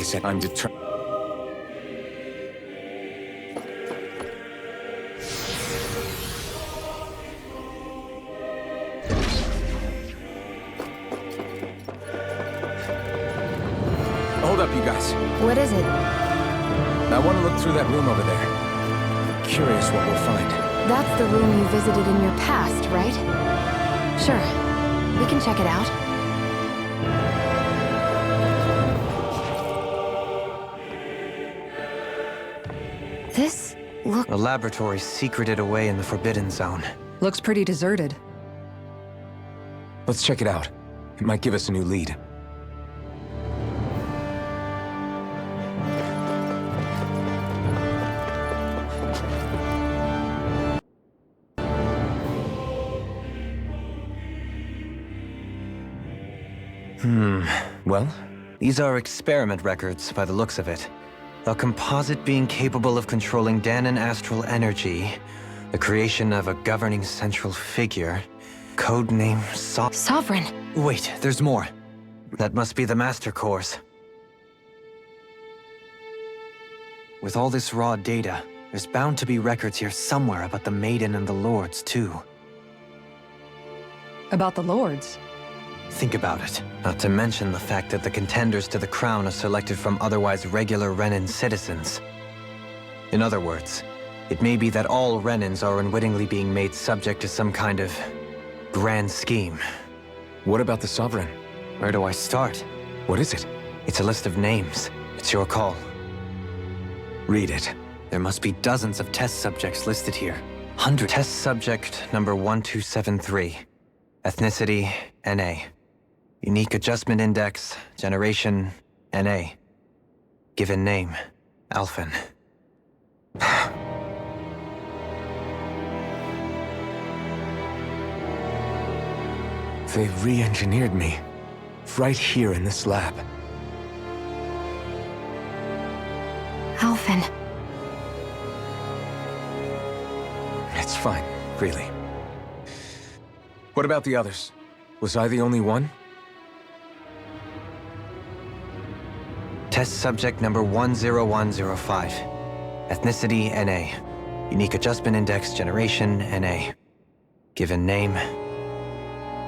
face it, I'm determined. Hold up, you guys. What is it? I want to look through that room over there. I'm curious what we'll find. That's the room you visited in your past, right? Sure. We can check it out. This look... A laboratory secreted away in the Forbidden Zone. Looks pretty deserted. Let's check it out. It might give us a new lead. Well? These are experiment records, by the looks of it. A composite being capable of controlling Danon astral energy, the creation of a governing central figure, codename Sovereign. Wait, there's more. That must be the Master Cores. With all this raw data, there's bound to be records here somewhere about the Maiden and the Lords, too. About the Lords? Think about it. Not to mention the fact that the contenders to the crown are selected from otherwise regular Rehnan citizens. In other words, it may be that all Rehnans are unwittingly being made subject to some kind of grand scheme. What about the Sovereign? Where do I start? What is it? It's a list of names. It's your call. Read it. There must be dozens of test subjects listed here. 100. Test subject number 1273. Ethnicity, NA. Unique adjustment index, generation, NA. Given name, Alphen. They re-engineered me. Right here in this lab. Alphen. It's fine, really. What about the others? Was I the only one? Test subject number 10105. Ethnicity, NA. Unique adjustment index, generation, NA. Given name,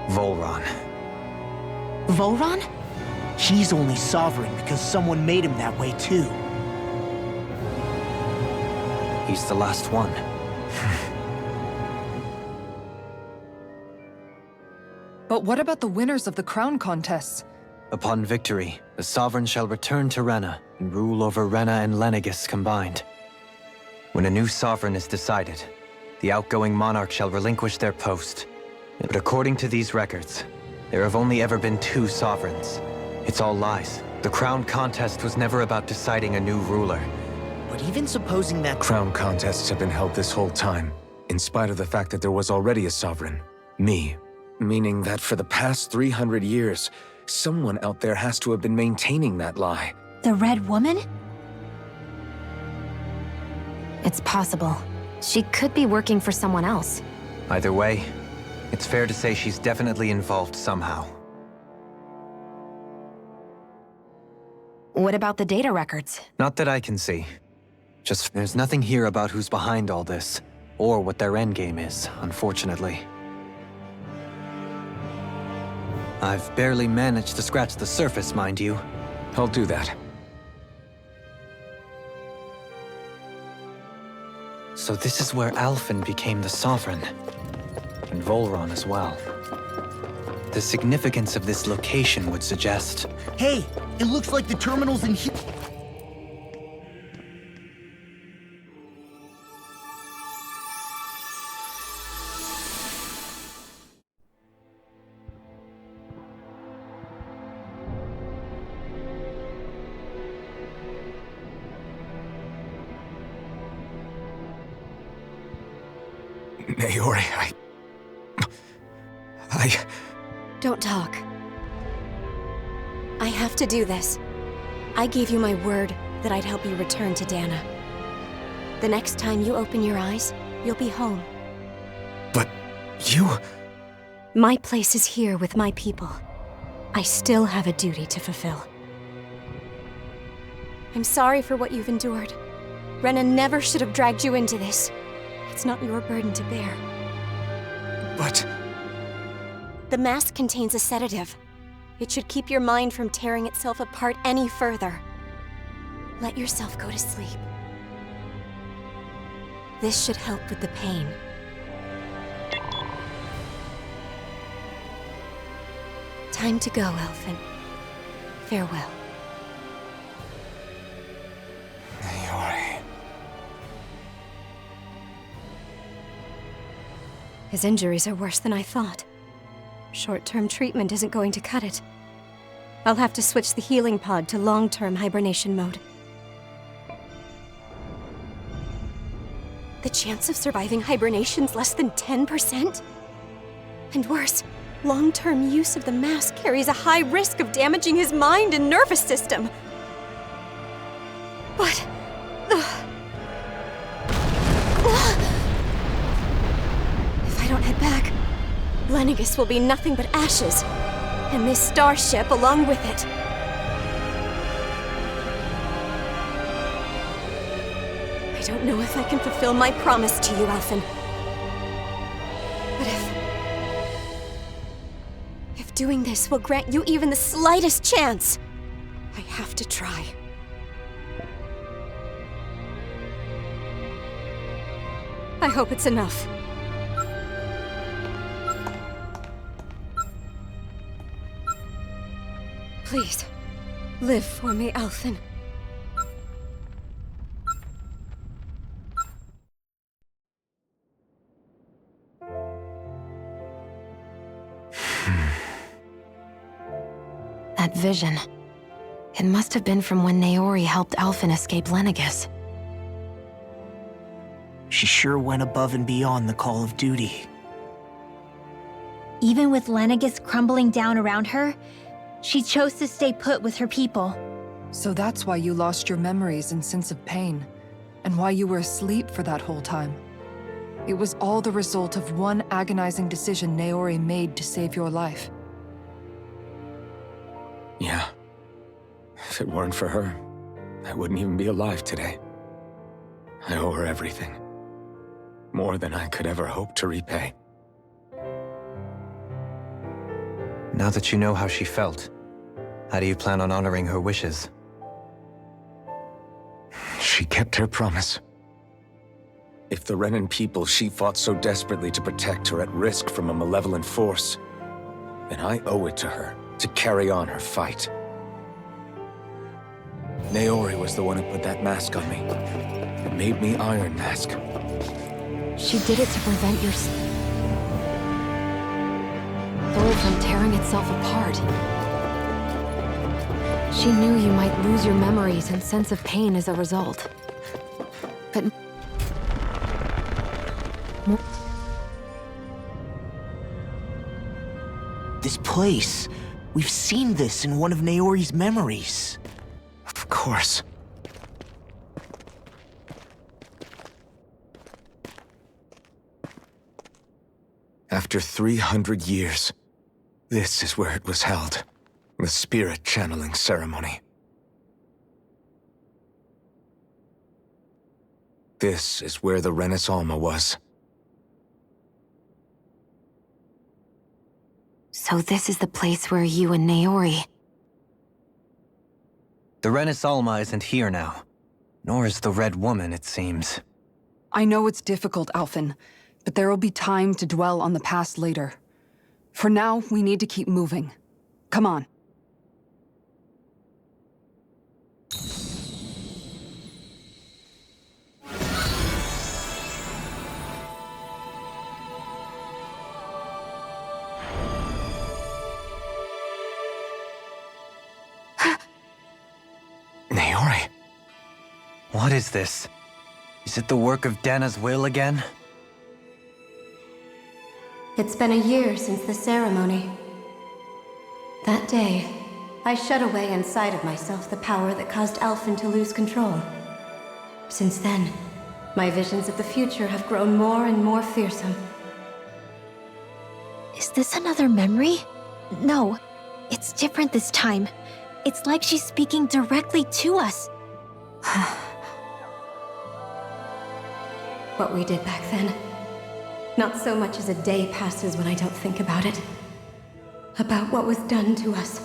Volron. Volron? He's only sovereign because someone made him that way too. He's the last one. But what about the winners of the crown contests? Upon victory, the Sovereign shall return to Rehna and rule over Rehna and Lenegis combined. When a new Sovereign is decided, the outgoing monarch shall relinquish their post. But according to these records, there have only ever been 2 Sovereigns. It's all lies. The crown contest was never about deciding a new ruler. But even supposing that Crown contests have been held this whole time, in spite of the fact that there was already a Sovereign. Me. Meaning that for the past 300 years, someone out there has to have been maintaining that lie. The Red Woman? It's possible. She could be working for someone else. Either way, it's fair to say she's definitely involved somehow. What about the data records? Not that I can see. Just there's nothing here about who's behind all this, or what their endgame is, unfortunately. I've barely managed to scratch the surface, mind you. I'll do that. So this is where Alphen became the Sovereign. And Volron as well. The significance of this location would suggest... Hey, it looks like the terminal's in here. Naori, Don't talk. I have to do this. I gave you my word that I'd help you return to Dana. The next time you open your eyes, you'll be home. But you... My place is here with my people. I still have a duty to fulfill. I'm sorry for what you've endured. Rehna never should have dragged you into this. It's not your burden to bear. But... The mask contains a sedative. It should keep your mind from tearing itself apart any further. Let yourself go to sleep. This should help with the pain. Time to go, Elfin. Farewell. Naori. His injuries are worse than I thought. Short-term treatment isn't going to cut it. I'll have to switch the healing pod to long-term hibernation mode. The chance of surviving hibernation's less than 10%? And worse, long-term use of the mask carries a high risk of damaging his mind and nervous system. But... if I don't head back, Lenegis will be nothing but ashes, and this starship along with it. I don't know if I can fulfill my promise to you, Elfin. But if doing this will grant you even the slightest chance, I have to try. I hope it's enough. Please, live for me, Elfin. That vision. It must have been from when Naori helped Elfin escape Lenegis. She sure went above and beyond the call of duty. Even with Lenegis crumbling down around her, she chose to stay put with her people. So that's why you lost your memories and sense of pain, and why you were asleep for that whole time. It was all the result of one agonizing decision Naori made to save your life. Yeah. If it weren't for her, I wouldn't even be alive today. I owe her everything. More than I could ever hope to repay. Now that you know how she felt, how do you plan on honoring her wishes? She kept her promise. If the Rehnan people she fought so desperately to protect are at risk from a malevolent force, then I owe it to her to carry on her fight. Naori was the one who put that mask on me. It made me Iron Mask. She did it to prevent your soul from tearing itself apart. She knew you might lose your memories and sense of pain as a result. But... This place. We've seen this in one of Naori's memories. Of course. After 300 years, this is where it was held. The spirit channeling ceremony. This is where the Rehna's Alma was. So this is the place where you and Naori... The Rehna's Alma isn't here now. Nor is the Red Woman, it seems. I know it's difficult, Alfin, but there will be time to dwell on the past later. For now, we need to keep moving. Come on. Naori? What is this? Is it the work of Dana's will again? It's been a year since the ceremony. That day, I shut away inside of myself the power that caused Elfin to lose control. Since then, my visions of the future have grown more and more fearsome. Is this another memory? No, it's different this time. It's like she's speaking directly to us. What we did back then. Not so much as a day passes when I don't think about it. About what was done to us.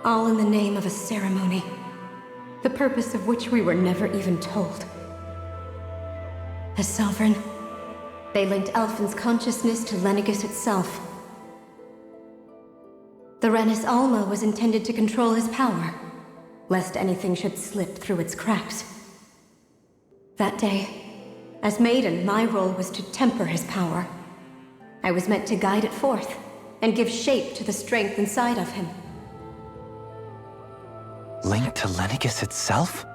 All in the name of a ceremony, the purpose of which we were never even told. As Sovereign, they linked Alphen's consciousness to Lenegis itself. The Renis Alma was intended to control his power, lest anything should slip through its cracks. That day, as Maiden, my role was to temper his power. I was meant to guide it forth, and give shape to the strength inside of him. Linked to Lenegis itself?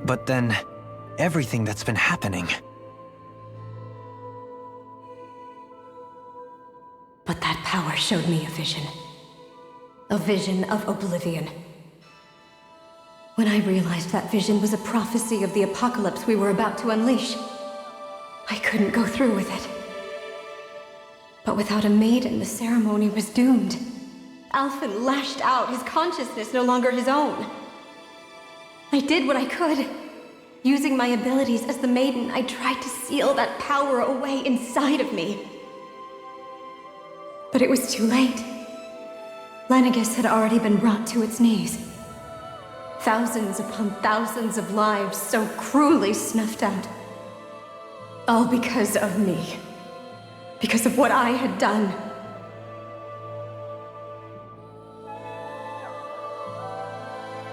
But then, everything that's been happening... But that power showed me a vision. A vision of oblivion. When I realized that vision was a prophecy of the apocalypse we were about to unleash, I couldn't go through with it. But without a maiden, the ceremony was doomed. Alphen lashed out, his consciousness no longer his own. I did what I could. Using my abilities as the maiden, I tried to seal that power away inside of me. But it was too late. Lenegis had already been brought to its knees. Thousands upon thousands of lives so cruelly snuffed out. All because of me. Because of what I had done.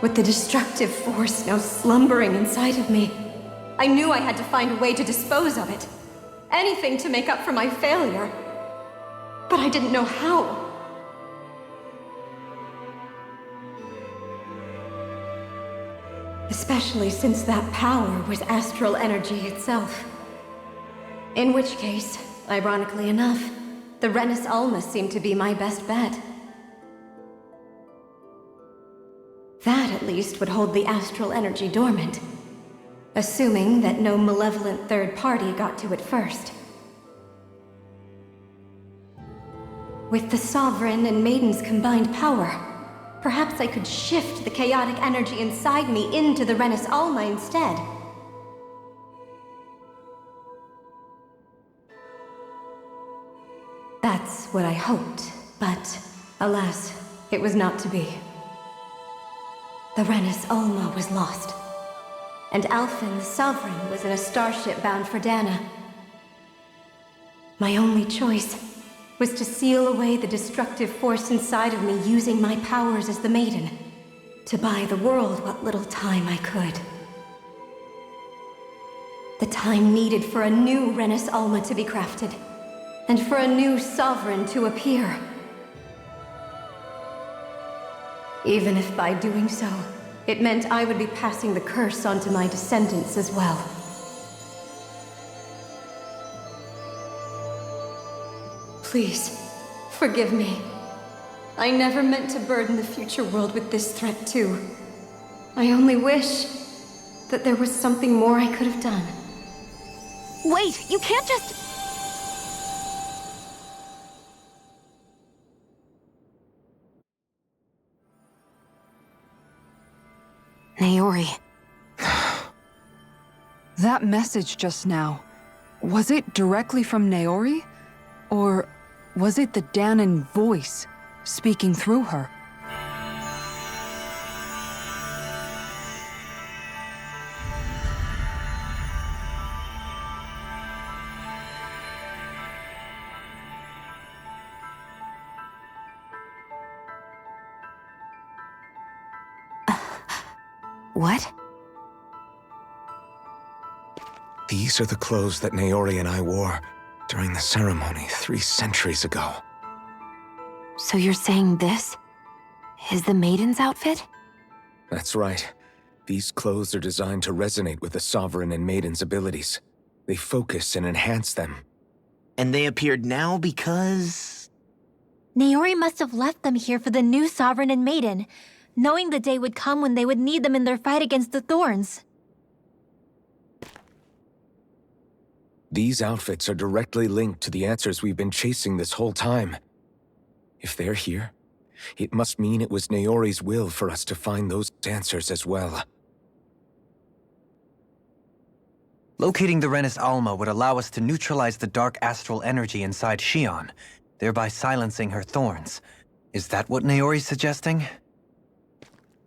With the destructive force now slumbering inside of me, I knew I had to find a way to dispose of it. Anything to make up for my failure. But I didn't know how. Especially since that power was astral energy itself. In which case, ironically enough, the Renis Alma seemed to be my best bet. That, at least, would hold the astral energy dormant. Assuming that no malevolent third party got to it first. With the Sovereign and Maiden's combined power, perhaps I could shift the chaotic energy inside me into the Renis Alma instead. That's what I hoped, but alas, it was not to be. The Renis Alma was lost, and Alphen, the Sovereign, was in a starship bound for Dana. My only choice was to seal away the destructive force inside of me using my powers as the Maiden, to buy the world what little time I could. The time needed for a new Renis Alma to be crafted, and for a new Sovereign to appear. Even if by doing so, it meant I would be passing the curse on to my descendants as well. Please, forgive me. I never meant to burden the future world with this threat too. I only wish that there was something more I could have done. Wait, you can't just... Naori. That message just now, was it directly from Naori? Or was it the Danan voice speaking through her? What? These are the clothes that Naori and I wore during the ceremony 3 centuries ago. So you're saying this is the Maiden's outfit? That's right. These clothes are designed to resonate with the Sovereign and Maiden's abilities. They focus and enhance them. And they appeared now because... Naori must have left them here for the new Sovereign and Maiden, knowing the day would come when they would need them in their fight against the Thorns. These outfits are directly linked to the answers we've been chasing this whole time. If they're here, It must mean it was Naori's will for us to find those answers as well. Locating the Rhenus Alma would allow us to neutralize the dark astral energy inside Xion, thereby silencing her thorns. Is that what Naori's suggesting?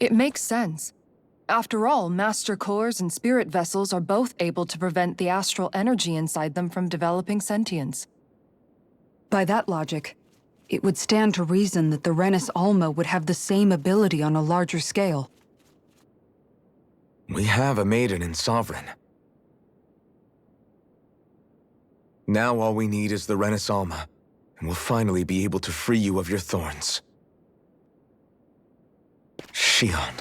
It makes sense. After all, Master Cores and Spirit Vessels are both able to prevent the astral energy inside them from developing sentience. By that logic, it would stand to reason that the Rhenus Alma would have the same ability on a larger scale. We have a maiden and sovereign. Now all we need is the Rhenus Alma, and we'll finally be able to free you of your thorns. Xion.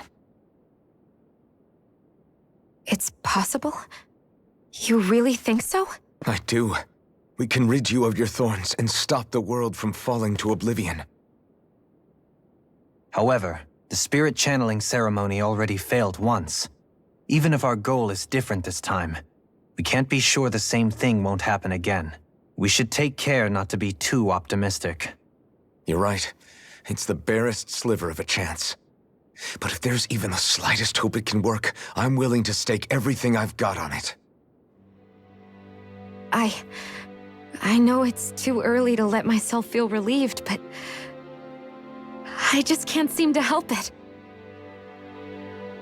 It's possible? You really think so? I do. We can rid you of your thorns and stop the world from falling to oblivion. However, the spirit channeling ceremony already failed once. Even if our goal is different this time, we can't be sure the same thing won't happen again. We should take care not to be too optimistic. You're right. It's the barest sliver of a chance. But if there's even the slightest hope it can work, I'm willing to stake everything I've got on it. I know it's too early to let myself feel relieved, but I just can't seem to help it.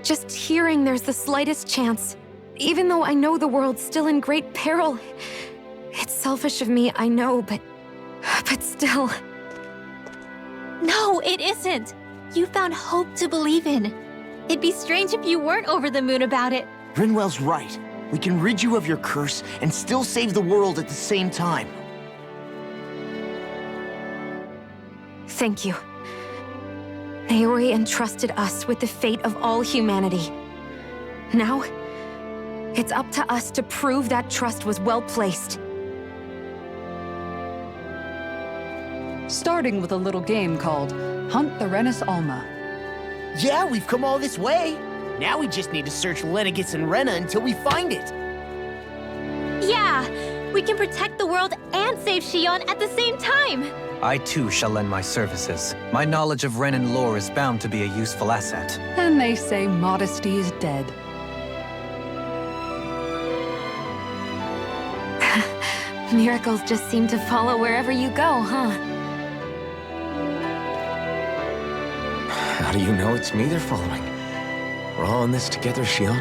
Just hearing there's the slightest chance, even though I know the world's still in great peril. It's selfish of me, I know, but still. No, it isn't. You found hope to believe in. It'd be strange if you weren't over the moon about it. Rinwell's right. We can rid you of your curse and still save the world at the same time. Thank you. Naori entrusted us with the fate of all humanity. Now, it's up to us to prove that trust was well placed. Starting with a little game called Hunt the Rhenus Alma. Yeah, we've come all this way. Now we just need to search Lenegis and Rehna until we find it. Yeah, we can protect the world and save Xion at the same time. I too shall lend my services. My knowledge of Renan lore is bound to be a useful asset. And they say modesty is dead. Miracles just seem to follow wherever you go, huh? How do you know it's me they're following? We're all in this together, Xion.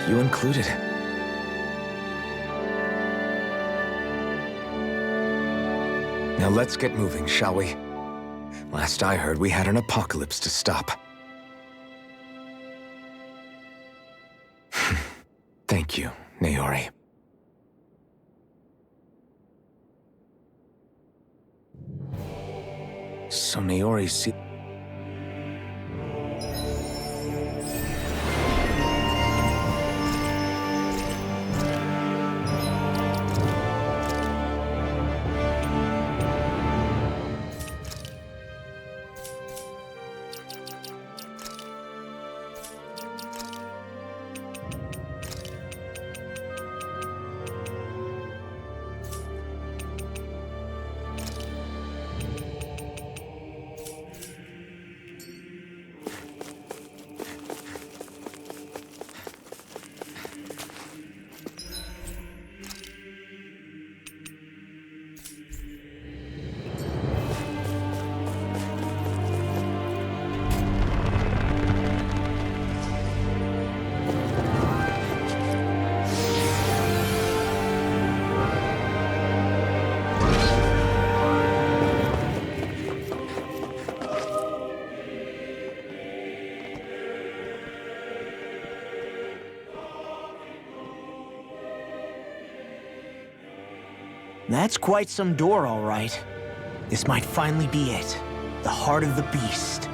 You included. Now let's get moving, shall we? Last I heard, we had an apocalypse to stop. Thank you, Naori. So Naori see... That's quite some door, all right. This might finally be it. The heart of the beast.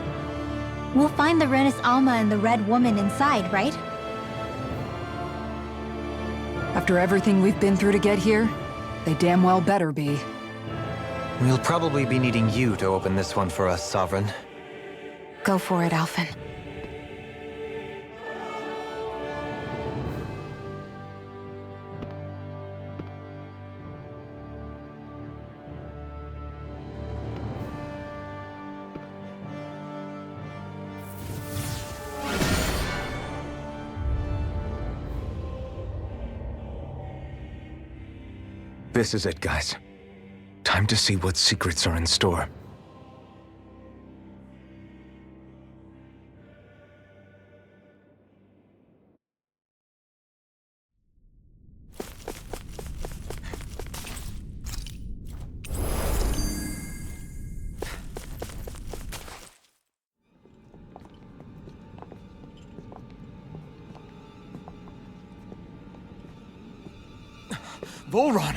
We'll find the Rhenus Alma and the Red Woman inside, right? After everything we've been through to get here, they damn well better be. We'll probably be needing you to open this one for us, Sovereign. Go for it, Alphen. This is it, guys. Time to see what secrets are in store. Volron!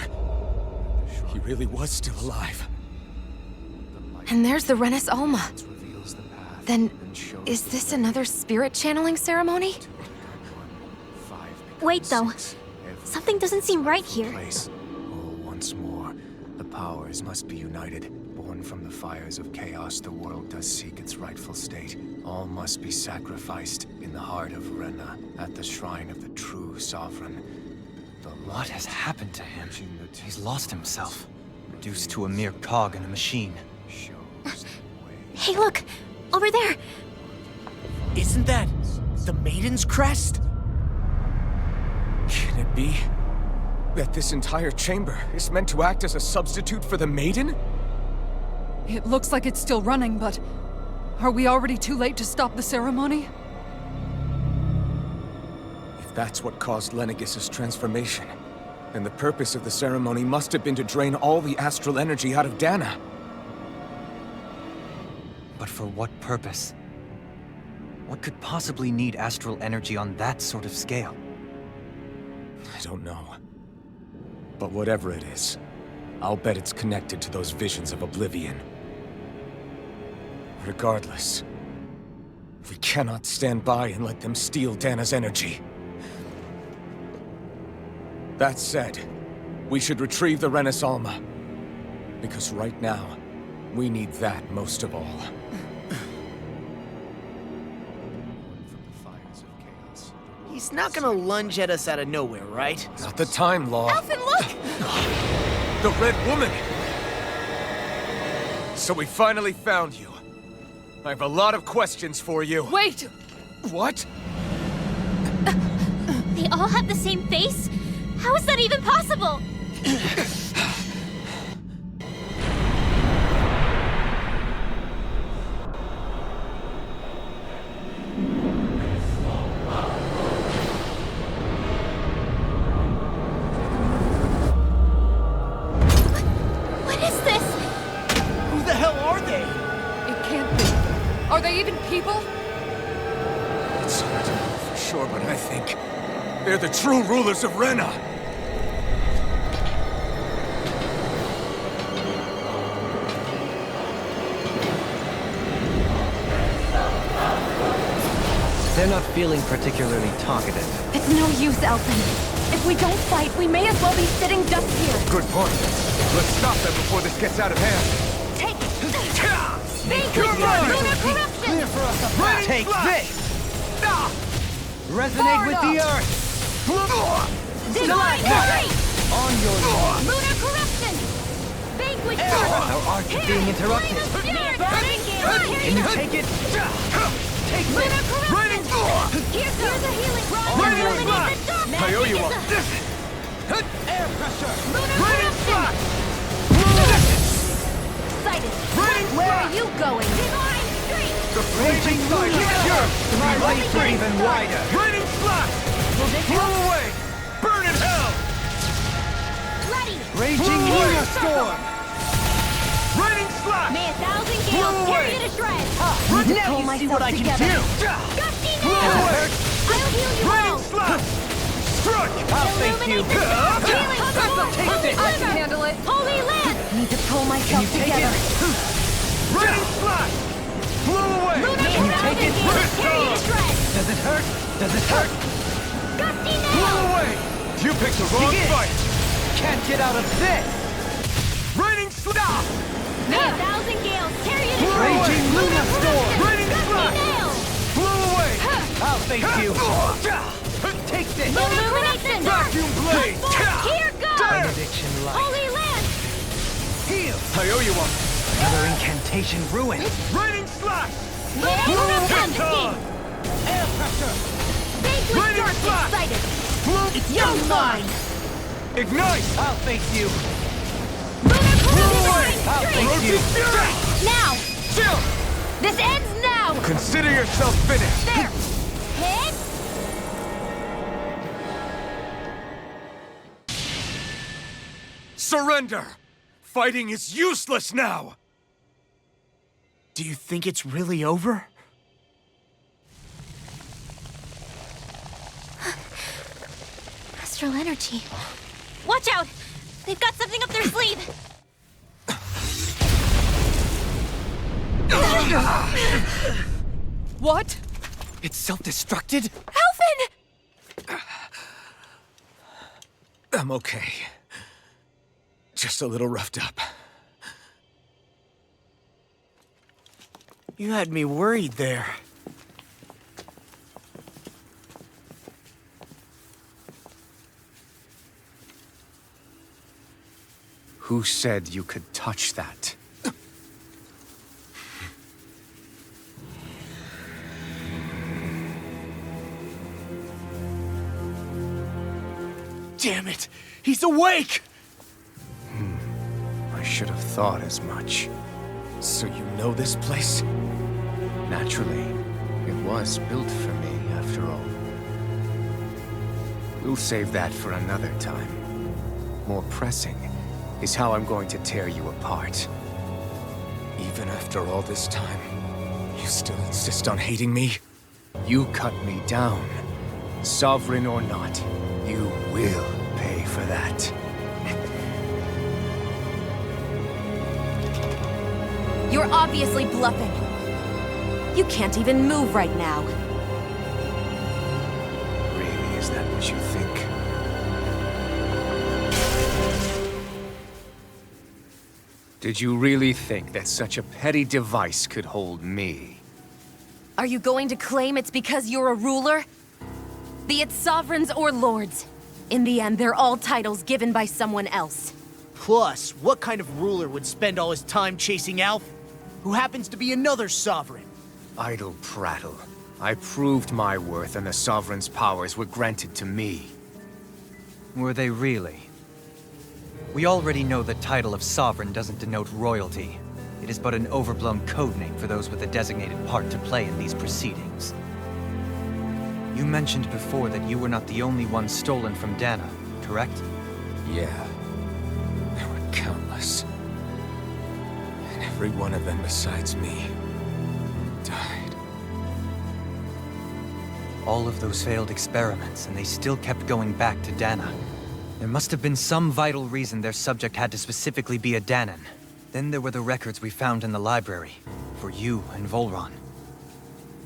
He really was still alive. And there's the Rehna's Alma. Then, is this another spirit channeling ceremony? Wait, though. Something doesn't seem right here. Oh, once more, the powers must be united. Born from the fires of chaos, the world does seek its rightful state. All must be sacrificed in the heart of Rehna, at the shrine of the true sovereign. What has happened to him? He's lost himself, reduced to a mere cog in a machine. Hey, look! Over there! Isn't that the Maiden's crest? Can it be that this entire chamber is meant to act as a substitute for the Maiden? It looks like it's still running, but are we already too late to stop the ceremony? If that's what caused Lenegis' transformation, then the purpose of the ceremony must have been to drain all the astral energy out of Dana. But for what purpose? What could possibly need astral energy on that sort of scale? I don't know. But whatever it is, I'll bet it's connected to those visions of oblivion. Regardless, we cannot stand by and let them steal Dana's energy. That said, we should retrieve the Rehna's Alma. Because right now, we need that most of all. He's not gonna lunge at us out of nowhere, right? Not the time, Law. Alphen, look! The Red Woman! So we finally found you. I have a lot of questions for you. Wait! What? They all have the same face? How is that even possible? What is this? Who the hell are they? It can't be. Are they even people? It's hard to know for sure, but I think they're the true rulers of Rehna. They're not feeling particularly talkative. It's no use, Alphen. If we don't fight, we may as well be sitting ducks here. Good point. Let's stop them before this gets out of hand. Take Thank you, mine! Lunar corruption! Take this! Resonate with the earth! Divine strength! On your mark! Lunar corruption! Vanquish force! Our arts are being interrupted. Can you take it? Take Lunar this! corruption! Here's a healing rod! Illuminate the dark! I owe you one. Air pressure! Lunar corruption! Excited! Where are you going? Divine strength! The Raging fire! Sure! My lights are even wider! Raining flash! Blow away! Burn in hell! Ready! Raging lunar storm! Raining slash! May 1,000 gales tear you to shreds! Now you see what I can do! Gusty Blow nails! away! I'll heal you Raining all! slash! Struck! I'll thank you! Illuminate the dark! Healing force! Take Holy this! I can liver! handle it. Holy land! Need to pull Can myself you take together. it? Raining slash! Blow away! Can you take it? Tear you to shreds! Does it hurt? Does it hurt? Gusty Blow nails! away! You picked the wrong Begin. fight! Can't get out of this! Raining slash! May 1,000 gales tear you to shreds! Raging lunar storm! Raining Gusty slash! nails! Blow away! I'll thank you! Take this! Lunar corruption! Vacuum blade! Here goes! Benediction light! Holy land! Heal! I owe you one. Another incantation ruined! Raining slash! Lunar corruption! Air pressure! Vanquish Raining dark slash! excited! Blow It's your mine! Ignite! I'll face you! I'll face you! Now! Chill! This ends now! Consider yourself finished! There! Hit! Surrender! Fighting is useless now! Do you think it's really over? Astral energy. Watch out! They've got something up their sleeve! What? It's self-destructed? Alphen! I'm okay. Just a little roughed up. You had me worried there. Who said you could touch that? Damn it! He's awake! I should have thought as much. So you know this place? Naturally, it was built for me, after all. We'll save that for another time. More pressing is how I'm going to tear you apart. Even after all this time, you still insist on hating me? You cut me down. Sovereign or not, you will pay for that. You're obviously bluffing. You can't even move right now. Really, is that what you think? Did you really think that such a petty device could hold me? Are you going to claim it's because you're a ruler? Be it sovereigns or lords. In the end, they're all titles given by someone else. Plus, what kind of ruler would spend all his time chasing Alf, who happens to be another sovereign? Idle prattle. I proved my worth and the Sovereign's powers were granted to me. Were they really? We already know the title of Sovereign doesn't denote royalty. It is but an overblown codename for those with a designated part to play in these proceedings. You mentioned before that you were not the only one stolen from Dana, correct? Yeah. There were countless. And every one of them besides me died. All of those failed experiments, and they still kept going back to Dana. There must have been some vital reason their subject had to specifically be a Danan. Then there were the records we found in the library, for you and Volron.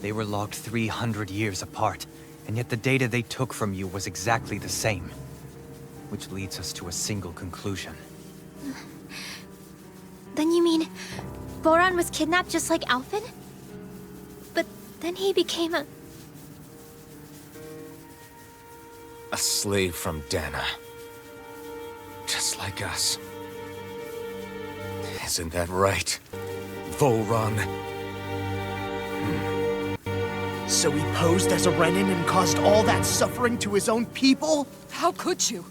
They were logged 300 years apart, and yet the data they took from you was exactly the same. Which leads us to a single conclusion. Then you mean Boron was kidnapped just like Alphen? But then he became a slave from Dana. Just like us. Isn't that right, Volron? So he posed as a Rehna and caused all that suffering to his own people? How could you?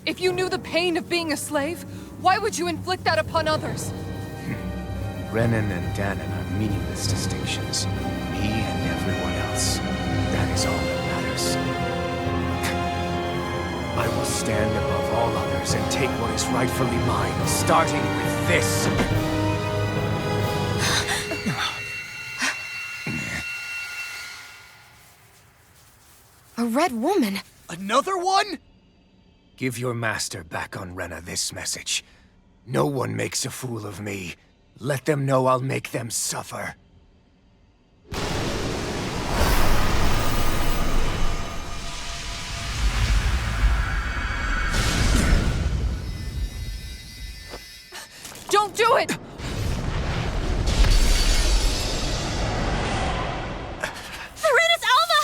If you knew the pain of being a slave, why would you inflict that upon others? Renan and Danan are meaningless distinctions. Me and everyone else. That is all that matters. I will stand above all others and take what is rightfully mine, starting with this. A red woman? Another one? Give your master back on Rehna this message. No one makes a fool of me. Let them know I'll make them suffer. Don't do it! Serenus Alma!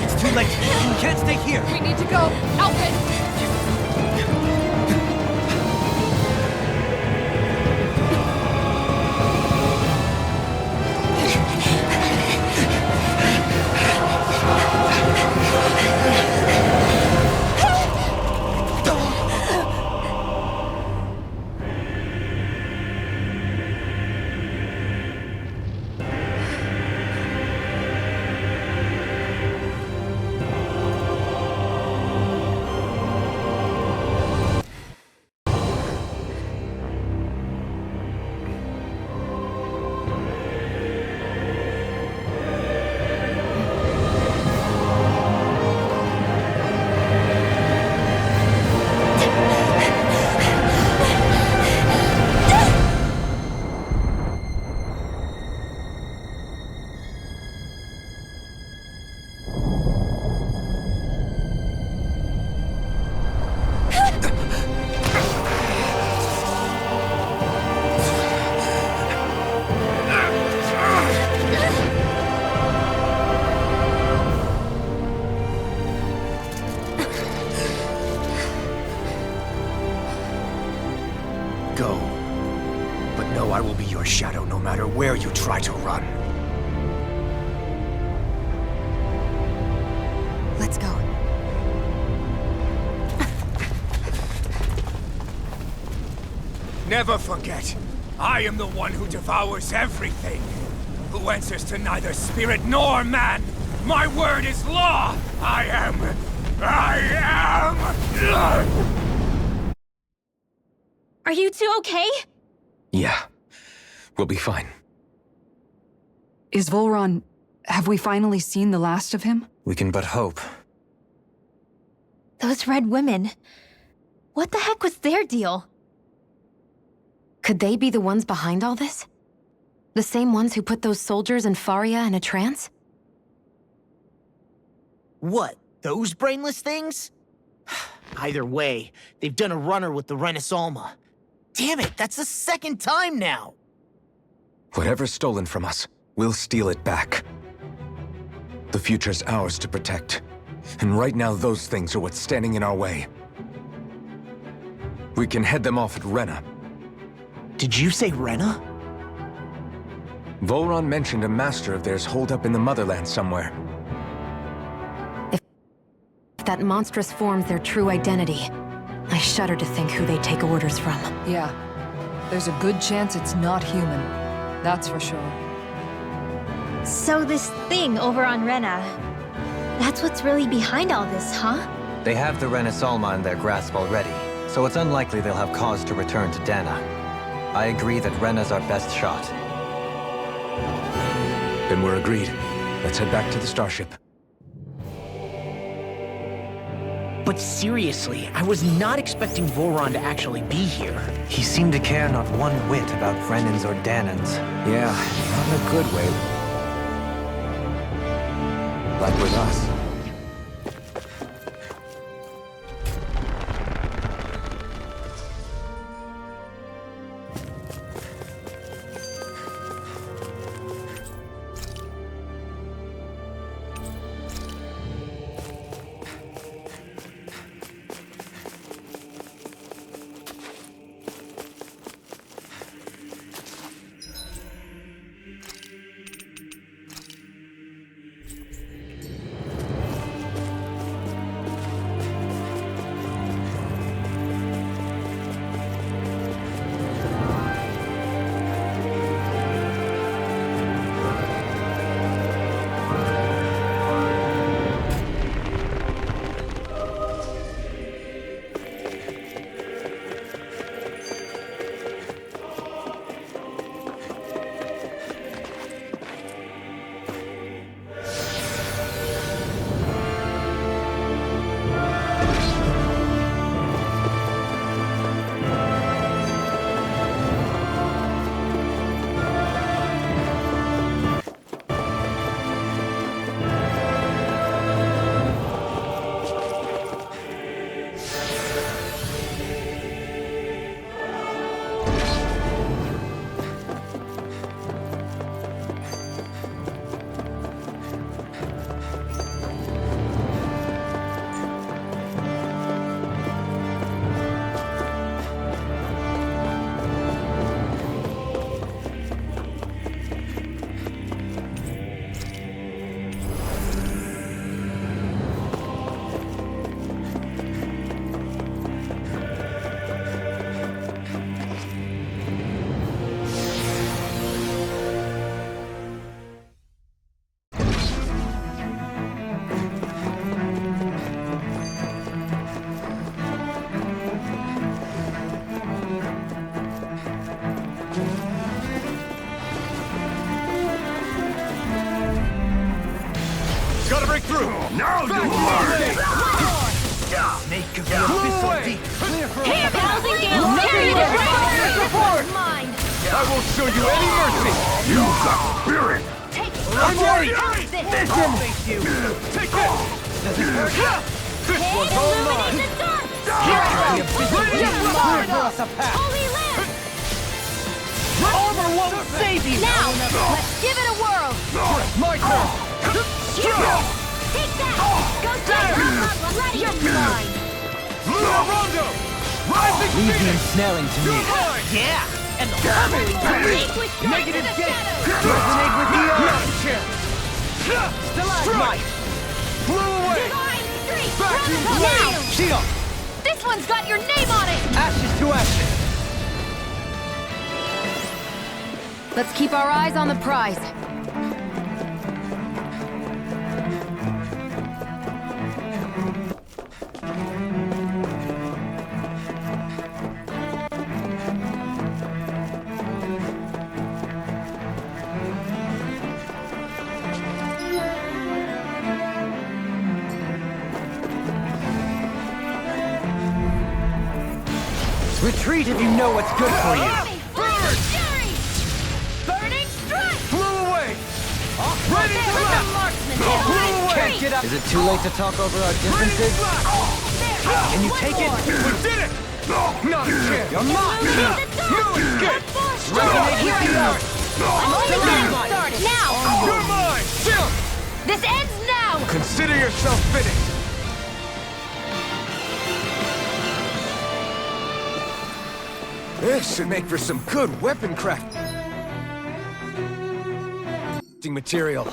It's too late! You can't stay here! We need to go! Alphen! where you try to run. Let's go. Never forget, I am the one who devours everything. Who answers to neither spirit nor man. My word is law. I am. Are you two okay? Yeah, we'll be fine. Is Volron... have we finally seen the last of him? We can but hope. Those red women. What the heck was their deal? Could they be the ones behind all this? The same ones who put those soldiers in Faria in a trance? What, those brainless things? Either way, they've done a runner with the Rehna. Damn it, that's the second time now! Whatever's stolen from us, we'll steal it back. The future's ours to protect. And right now, those things are what's standing in our way. We can head them off at Rehna. Did you say Rehna? Volron mentioned a master of theirs holed up in the motherland somewhere. If that monstrous form's their true identity, I shudder to think who they take orders from. Yeah. There's a good chance it's not human. That's for sure. So this thing over on Rehna, that's what's really behind all this, huh? They have the Rehna in their grasp already, so it's unlikely they'll have cause to return to Dana. I agree that Rehna's our best shot. Then we're agreed. Let's head back to the starship. But seriously, I was not expecting Volron to actually be here. He seemed to care not one whit about Brennan's or Danan's. Yeah, not in a good way. Like with us. Through. Now you learn! Snake of the abyssal deep. Housing Gale, period is right! Mine! I won't show you any mercy! You got spirit! Take it! I'm ready! This Thank you! Take this! This one's all mine! illuminate the dark! Holy lamp! Armor won't save you! Now, let's give it a whirl! My turn! Take that! Go take her! Ready? You're mine! Luna Rondo! Rising Leave the Phoenix! ensnaring to me. Yeah! and the humming three. Negative gate! Resonate with the armchair! Stalagmite! Blew away! Divine streak! Vacuum Run blade! now! Shield! This one's got your name on it! Ashes to ashes! Let's keep our eyes on the prize. Retreat if you know what's good for you! Burning strike! Blew away! Ready to There's the left! marksman! Blew Divine away! streak! Get up! Is it too late to talk over our differences? Can you take it? We did it! Not a chance! You're mine! No escape! Resonate with the earth! I'm only getting started! Now! You're mine! Shield! This ends now! Consider yourself finished! This should make for some good weapon crafting material.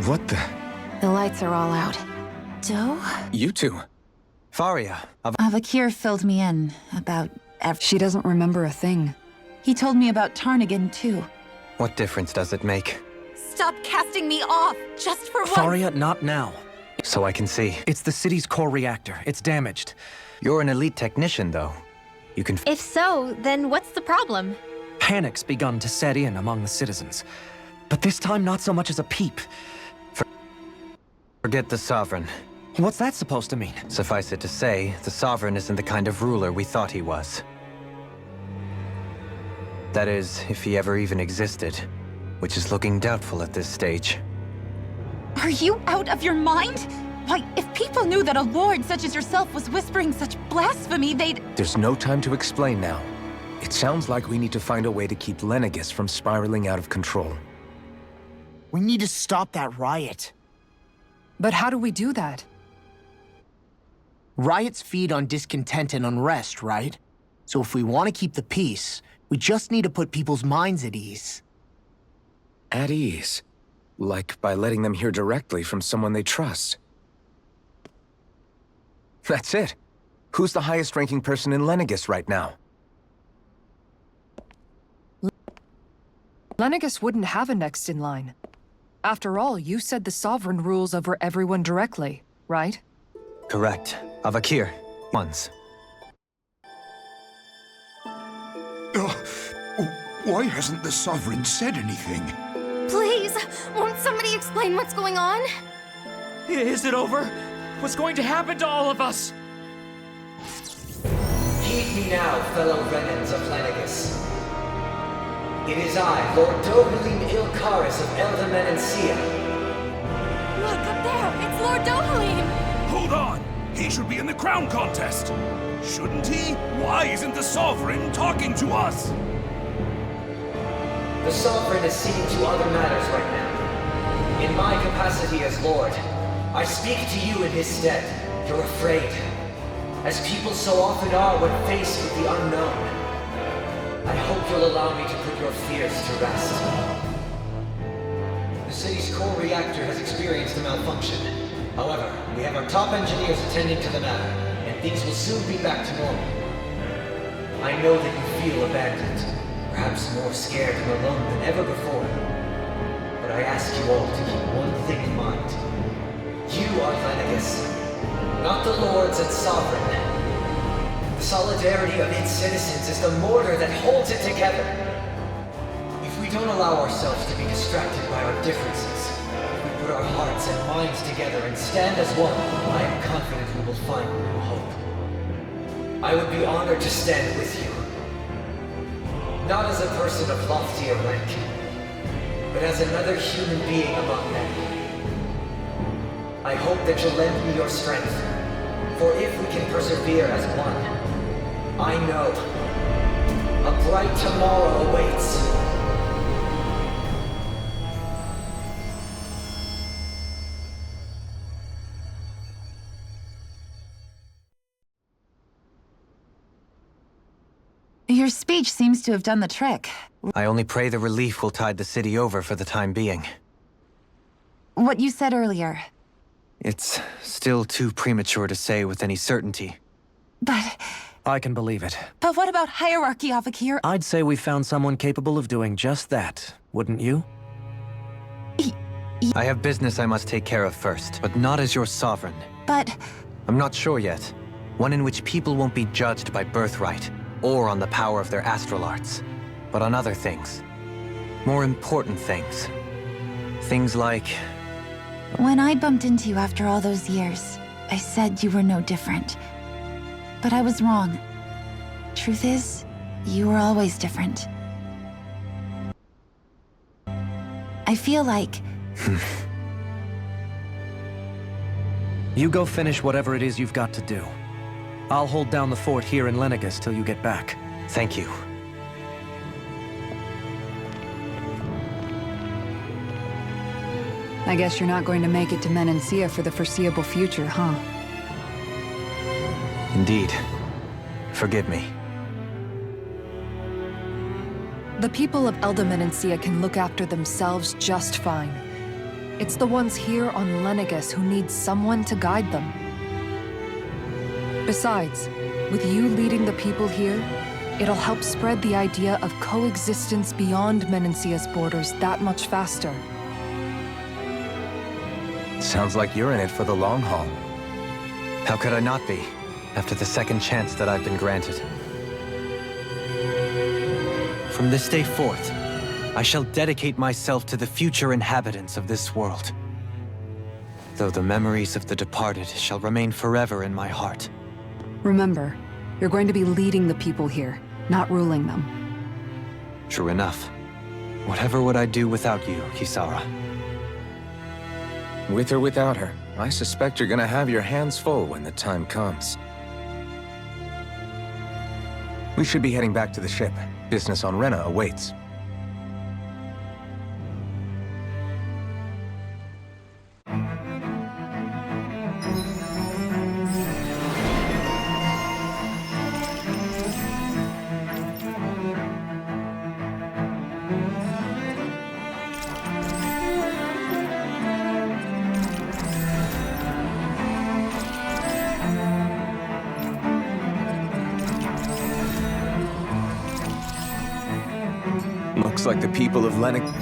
What the? The lights are all out. Doe? You two? Faria, Avakir filled me in about She doesn't remember a thing. He told me about Tarnigan, too. what difference does it make? Stop casting me off, just for once. Faria, not now. So I can see. It's the city's core reactor. It's damaged. You're an elite technician, though. You can If so, then what's the problem? Panic's begun to set in among the citizens. But this time, not so much as a peep. forget the Sovereign. What's that supposed to mean? Suffice it to say, the Sovereign isn't the kind of ruler we thought he was. That is, if he ever even existed, which is looking doubtful at this stage. Are you out of your mind? Why, if people knew that a lord such as yourself was whispering such blasphemy, they'd... There's no time to explain now. It sounds like we need to find a way to keep Lenegis from spiraling out of control. We need to stop that riot. But how do we do that? Riots feed on discontent and unrest, right? So if we want to keep the peace, we just need to put people's minds at ease. At ease? Like by letting them hear directly from someone they trust. That's it. Who's the highest-ranking person in Lenegis right now? Lenegis wouldn't have a next in line. After all, you said the Sovereign rules over everyone directly, right? Correct. Avakir, once. Why hasn't the Sovereign said anything? Please, won't somebody explain what's going on? Is it over? What's going to happen to all of us? Heed me now, fellow Rhenans of Lenegis. It is I, Lord Dohalim Ilkaris of Eldaman and Sia. Look, up there! It's Lord Dohalim! Hold on! He should be in the crown contest! Shouldn't he? Why isn't the Sovereign talking to us? The Sovereign is seeing to other matters right now. In my capacity as Lord, I speak to you in his stead. You're afraid, as people so often are when faced with the unknown. I hope you'll allow me to put your fears to rest. The city's core reactor has experienced a malfunction. However, we have our top engineers attending to the matter, and things will soon be back to normal. I know that you feel abandoned, perhaps more scared and alone than ever before. But I ask you all to keep one thing in mind. You are Lenegis, not the lords and sovereign. The solidarity of its citizens is the mortar that holds it together. If we don't allow ourselves to be distracted by our differences, if we put our hearts and minds together and stand as one, I am confident we will find new hope. I would be honored to stand with you. Not as a person of loftier rank, but as another human being among men. I hope that you'll lend me your strength, for if we can persevere as one, I know a bright tomorrow awaits. Your speech seems to have done the trick. I only pray the relief will tide the city over for the time being. What you said earlier. It's still too premature to say with any certainty. But I can believe it. what about hierarchy over here? I'd say we found someone capable of doing just that, wouldn't you? I have business I must take care of first, but not as your sovereign. But I'm not sure yet. One in which people won't be judged by birthright, or on the power of their astral arts, but on other things. More important things. Things like... when I bumped into you after all those years, I said you were no different. But I was wrong. Truth is, you were always different. I feel like... You go finish whatever it is you've got to do. I'll hold down the fort here in Lenegus till you get back. Thank you. I guess you're not going to make it to Menancia for the foreseeable future, huh? Indeed. Forgive me. The people of Elda Menancia can look after themselves just fine. It's the ones here on Lenegus who need someone to guide them. Besides, with you leading the people here, it'll help spread the idea of coexistence beyond Menancia's borders that much faster. Sounds like you're in it for the long haul. How could I not be, after the second chance that I've been granted? From this day forth, I shall dedicate myself to the future inhabitants of this world. Though the memories of the departed shall remain forever in my heart. Remember, you're going to be leading the people here, not ruling them. True enough. Whatever would I do without you, Kisara? With or without her, I suspect you're gonna have your hands full when the time comes. We should be heading back to the ship. Business on Rehna awaits. Looks like the people of Lenegus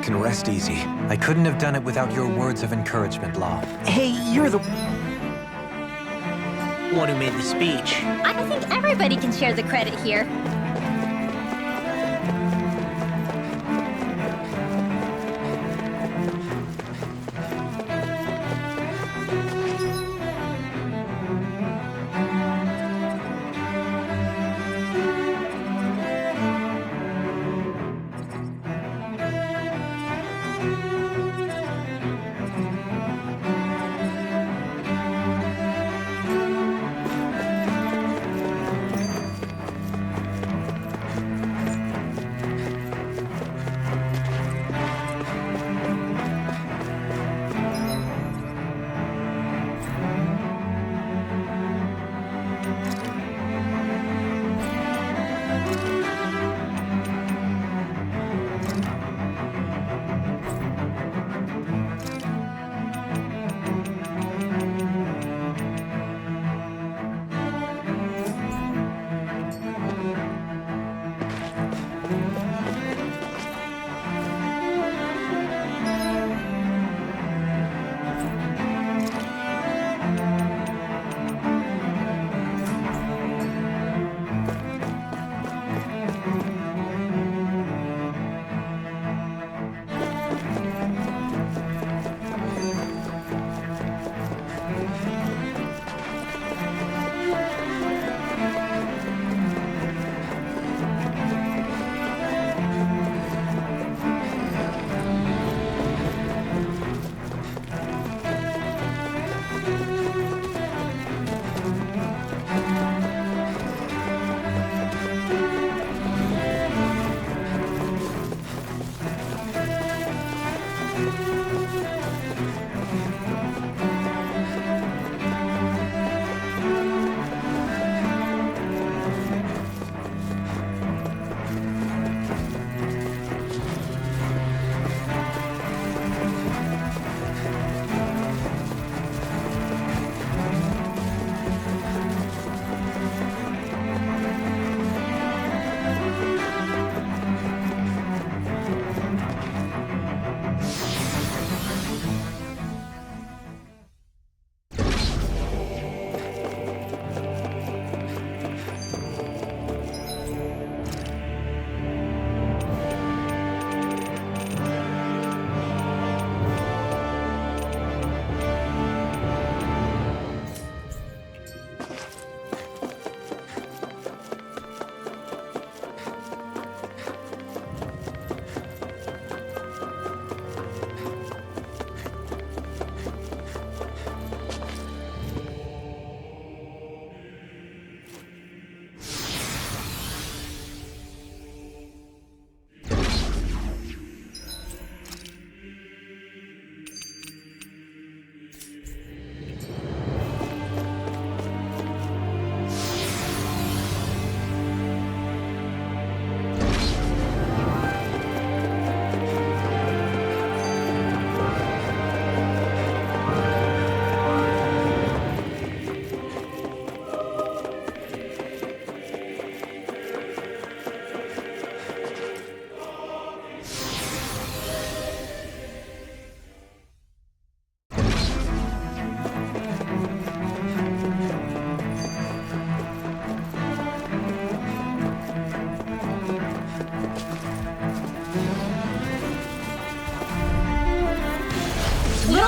can rest easy. I couldn't have done it without your words of encouragement, Law. Hey, you're the one who made the speech. I think everybody can share the credit here.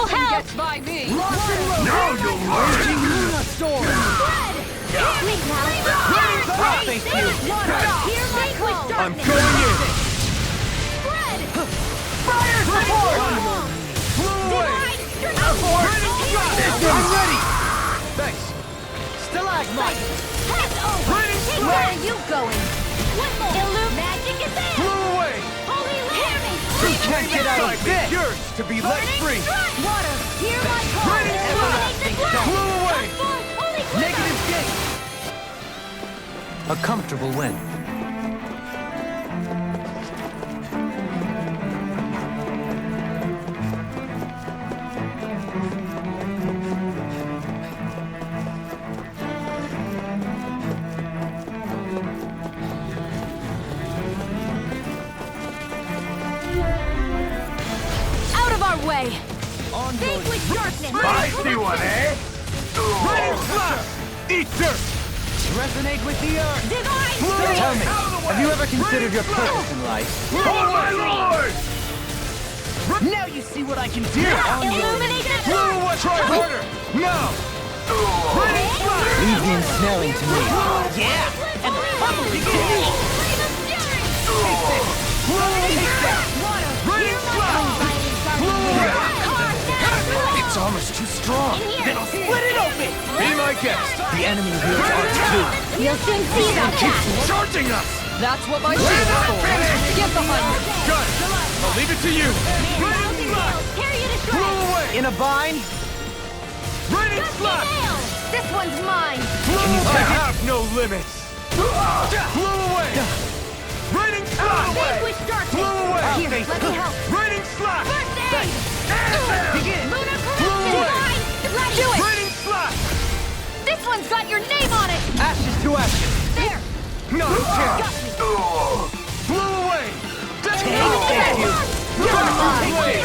help! gets by me! Now you'll learn! Help me now! Thank you! Hear my call! I'm going in! Fire support! I'm ready! Thanks. Stalagmite! Where are you going? Magic is there! Blew away! Holy Hear me! You can't get out of this! Yours to be let free! Water, hear my call! Everlasting Blew away! Holy Negative gate! A comfortable win. Out of our way! Think with darkness! I see one, eh? Ready, flash! Eat dirt! Resonate with the earth! Divine! Tell me, have you ever considered your purpose in life? Oh, my lord! Now you see what I can do! Illuminate the dark! Try harder! Now! Ready, flash! Leave the ensnaring to me. Yeah! And the pummel begins! Ready, flash! It's almost too strong. Then I'll split it open! Be my guest. The enemy wields art too. You'll soon see about that! Charging us! That's what my shield is for! Get behind me! Got it. I'll leave it to you. Ready, flash! Tear you to Blew shreds! away! In a bind? Ready, flash! This one's mine! I have no limits. Blew away! Raining slash! Vanquish darkness! Blew away! Here, let me help! Raining slash! First aid! Begin! Lunar Blew corruption! away! Divine! Do it! Raining slash! This one's got your name on it! Ashes to ashes! There! No chance! Blew away! Thank you! Away!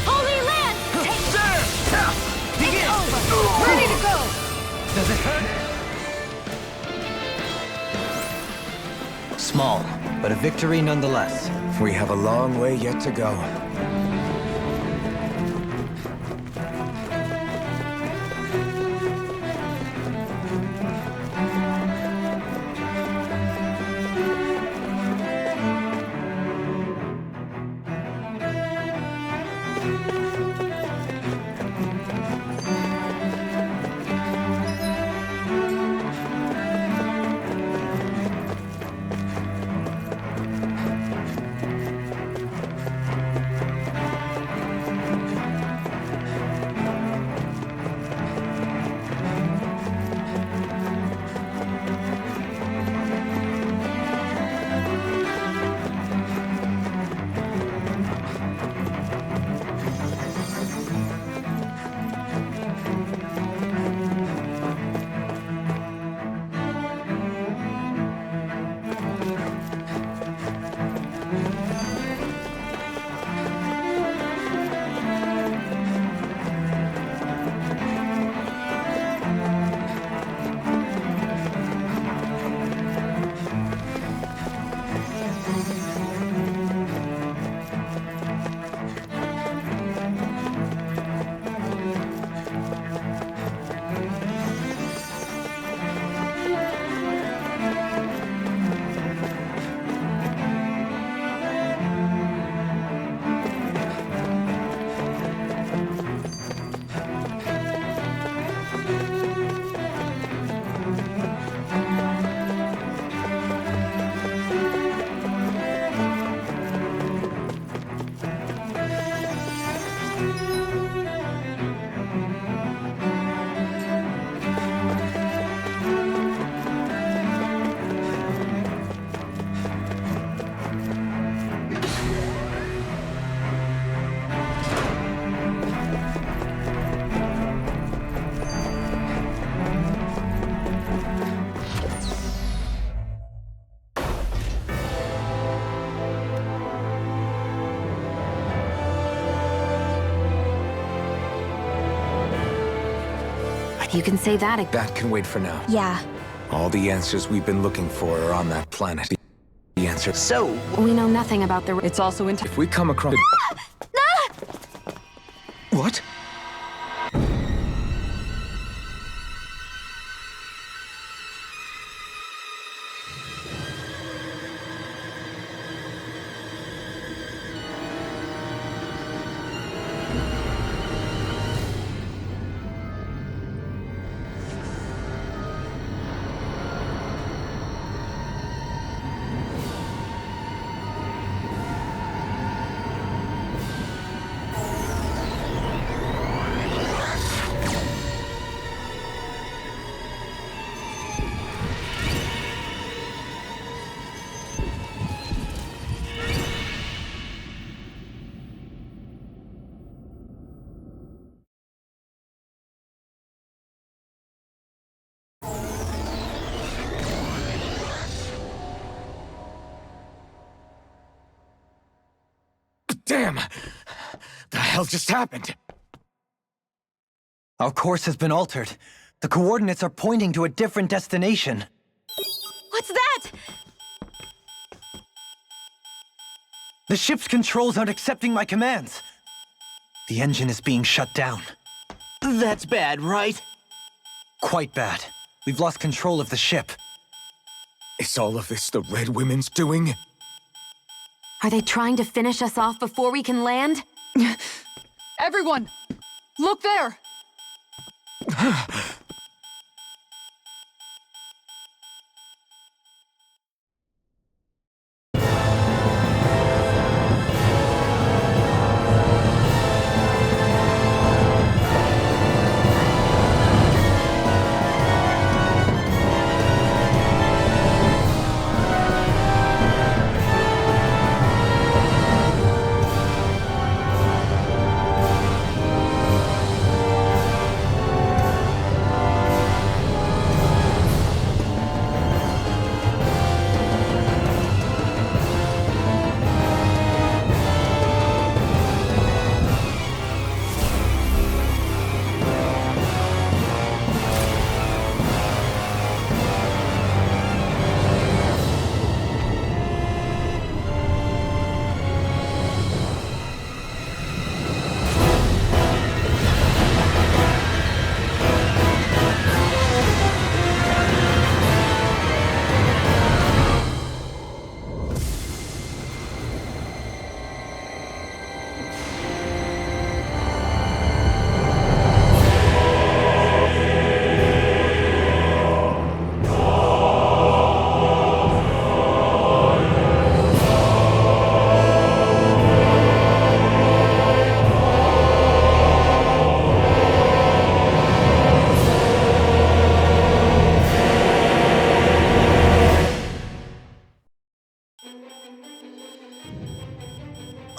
Holy land! There! Begin! Ready to go! Does it hurt? Small, but a victory nonetheless. We have a long way yet to go. You can say that again. That can wait for now. Yeah. All the answers we've been looking for are on that planet. The answer. So, We know nothing about the... It's also in... If we come across... What? Damn! The hell just happened? Our course has been altered. The coordinates are pointing to a different destination. What's that? The ship's controls aren't accepting my commands. The engine is being shut down. That's bad, right? Quite bad. We've lost control of the ship. Is all of this the Red Women's doing? Are they trying to finish us off before we can land? Everyone! Look there!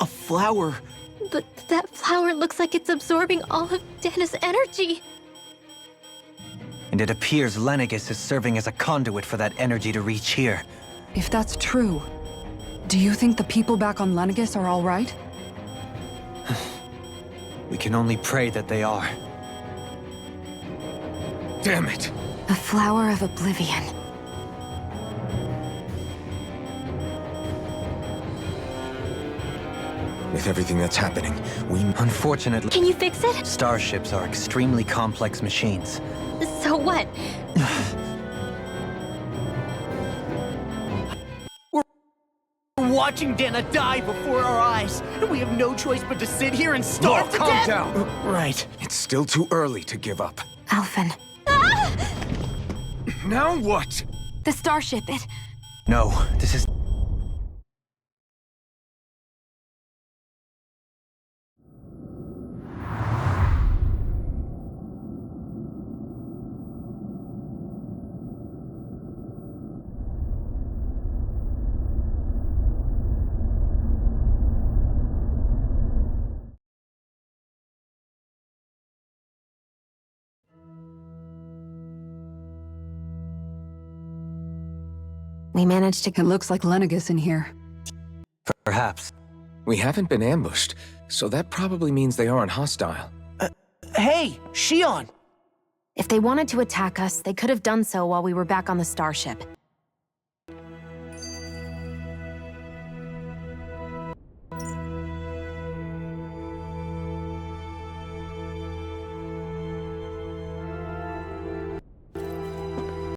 A flower. But that flower looks like it's absorbing all of Dana's energy. And it appears Lenegis is serving as a conduit for that energy to reach here. If that's true, do you think the people back on Lenegis are all right? We can only pray that they are. Damn it! The flower of oblivion. With everything that's happening, we... Unfortunately, Can you fix it? starships are extremely complex machines. So what? We're watching Dana die before our eyes, and we have no choice but to sit here and starve to calm death! down! Right. It's still too early to give up. Alphen. Now what? The starship, it... No, this is... We managed to... It looks like Lenegis in here. Perhaps. We haven't been ambushed, so that probably means they aren't hostile. Hey, Shion! If they wanted to attack us, they could have done so while we were back on the starship.